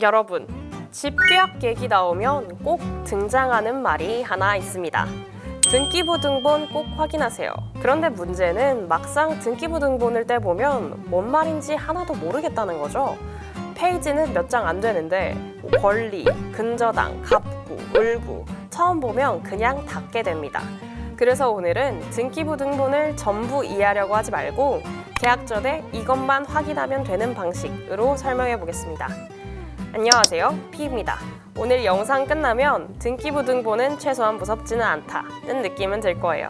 여러분, 집 계약 얘기 나오면 꼭 등장하는 말이 하나 있습니다. 등기부등본 꼭 확인하세요. 그런데 문제는 막상 등기부등본을 떼보면 뭔 말인지 하나도 모르겠다는 거죠. 페이지는 몇 장 안 되는데 권리, 근저당, 갑구, 을구 처음 보면 그냥 닫게 됩니다. 그래서 오늘은 등기부등본을 전부 이해하려고 하지 말고 계약 전에 이것만 확인하면 되는 방식으로 설명해 보겠습니다. 안녕하세요, 피입니다. 오늘 영상 끝나면 등기부등본은 최소한 무섭지는 않다는 느낌은 들 거예요.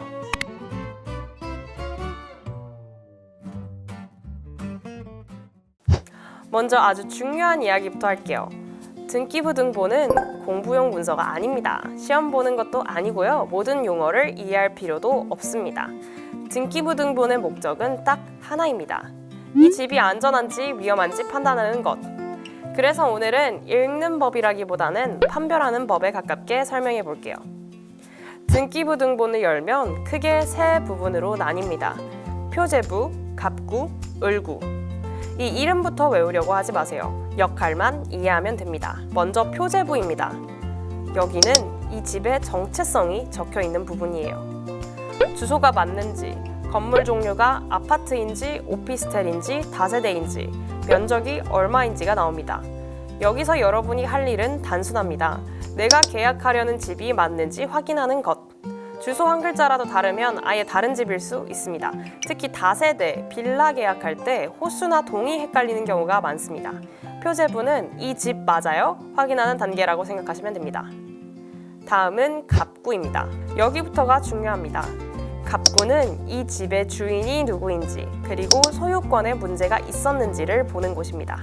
먼저 아주 중요한 이야기부터 할게요. 등기부등본은 공부용 문서가 아닙니다. 시험 보는 것도 아니고요. 모든 용어를 이해할 필요도 없습니다. 등기부등본의 목적은 딱 하나입니다. 이 집이 안전한지 위험한지 판단하는 것. 그래서 오늘은 읽는 법이라기보다는 판별하는 법에 가깝게 설명해 볼게요. 등기부등본을 열면 크게 세 부분으로 나뉩니다. 표제부, 갑구, 을구. 이 이름부터 외우려고 하지 마세요. 역할만 이해하면 됩니다. 먼저 표제부입니다. 여기는 이 집의 정체성이 적혀 있는 부분이에요. 주소가 맞는지, 건물 종류가 아파트인지 오피스텔인지 다세대인지, 면적이 얼마인지가 나옵니다. 여기서 여러분이 할 일은 단순합니다. 내가 계약하려는 집이 맞는지 확인하는 것. 주소 한 글자라도 다르면 아예 다른 집일 수 있습니다. 특히 다세대, 빌라 계약할 때 호수나 동이 헷갈리는 경우가 많습니다. 표제부는 이 집 맞아요? 확인하는 단계라고 생각하시면 됩니다. 다음은 갑구입니다. 여기부터가 중요합니다. 갑구는 이 집의 주인이 누구인지 그리고 소유권에 문제가 있었는지를 보는 곳입니다.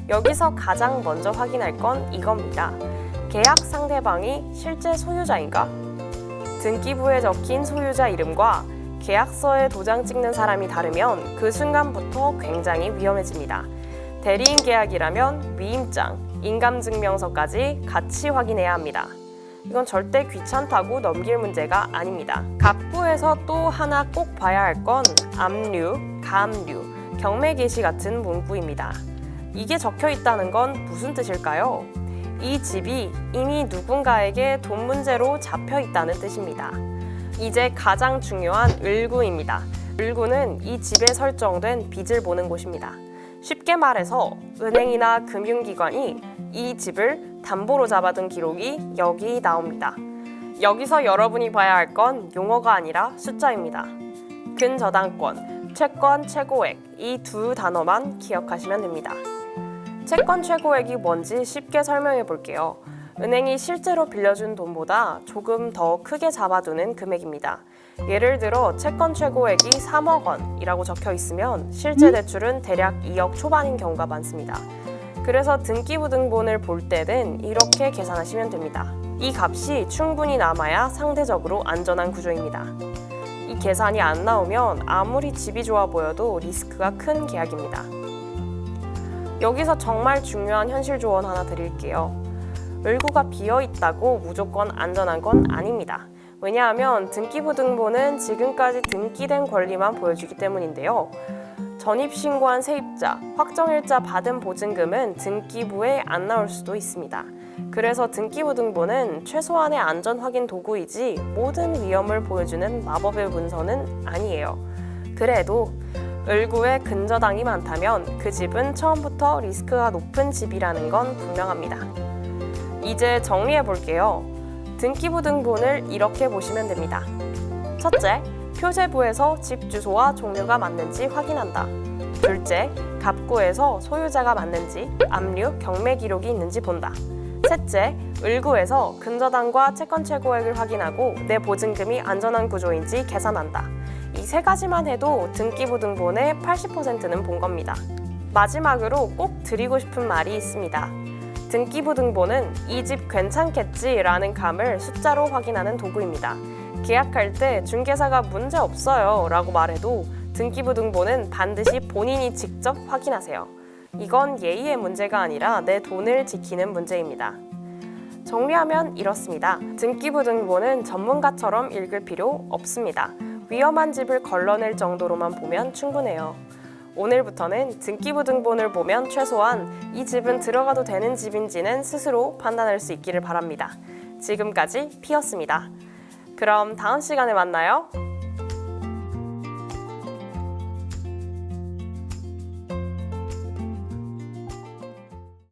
여기서 가장 먼저 확인할 건 이겁니다. 계약 상대방이 실제 소유자인가? 등기부에 적힌 소유자 이름과 계약서에 도장 찍는 사람이 다르면 그 순간부터 굉장히 위험해집니다. 대리인 계약이라면 위임장, 인감증명서까지 같이 확인해야 합니다. 이건 절대 귀찮다고 넘길 문제가 아닙니다. 갑구에서 또 하나 꼭 봐야 할 건 압류, 가압류, 경매 개시 같은 문구입니다. 이게 적혀 있다는 건 무슨 뜻일까요? 이 집이 이미 누군가에게 돈 문제로 잡혀 있다는 뜻입니다. 이제 가장 중요한 을구입니다. 을구는 이 집에 설정된 빚을 보는 곳입니다. 쉽게 말해서 은행이나 금융기관이 이 집을 담보로 잡아둔 기록이 여기 나옵니다. 여기서 여러분이 봐야 할 건 용어가 아니라 숫자입니다. 근저당권, 채권 최고액 이 두 단어만 기억하시면 됩니다. 채권 최고액이 뭔지 쉽게 설명해 볼게요. 은행이 실제로 빌려준 돈보다 조금 더 크게 잡아두는 금액입니다. 예를 들어 채권 최고액이 3억 원이라고 적혀 있으면 실제 대출은 대략 2억 초반인 경우가 많습니다. 그래서 등기부등본을 볼 때는 이렇게 계산하시면 됩니다. 이 값이 충분히 남아야 상대적으로 안전한 구조입니다. 이 계산이 안 나오면 아무리 집이 좋아 보여도 리스크가 큰 계약입니다. 여기서 정말 중요한 현실 조언 하나 드릴게요. 을구가 비어있다고 무조건 안전한 건 아닙니다. 왜냐하면 등기부등본은 지금까지 등기된 권리만 보여주기 때문인데요. 전입신고한 세입자, 확정일자 받은 보증금은 등기부에 안 나올 수도 있습니다. 그래서 등기부등본은 최소한의 안전 확인 도구이지 모든 위험을 보여주는 마법의 문서는 아니에요. 그래도 을구에 근저당이 많다면 그 집은 처음부터 리스크가 높은 집이라는 건 분명합니다. 이제 정리해 볼게요. 등기부등본을 이렇게 보시면 됩니다. 첫째, 표제부에서 집 주소와 종류가 맞는지 확인한다. 둘째, 갑구에서 소유자가 맞는지, 압류, 경매 기록이 있는지 본다. 셋째, 을구에서 근저당과 채권 최고액을 확인하고 내 보증금이 안전한 구조인지 계산한다. 이 세 가지만 해도 등기부등본의 80%는 본 겁니다. 마지막으로 꼭 드리고 싶은 말이 있습니다. 등기부등본은 이 집 괜찮겠지라는 감을 숫자로 확인하는 도구입니다. 계약할 때 중개사가 문제 없어요 라고 말해도 등기부등본은 반드시 본인이 직접 확인하세요. 이건 예의의 문제가 아니라 내 돈을 지키는 문제입니다. 정리하면 이렇습니다. 등기부등본은 전문가처럼 읽을 필요 없습니다. 위험한 집을 걸러낼 정도로만 보면 충분해요. 오늘부터는 등기부등본을 보면 최소한 이 집은 들어가도 되는 집인지는 스스로 판단할 수 있기를 바랍니다. 지금까지 피였습니다. 그럼 다음 시간에 만나요.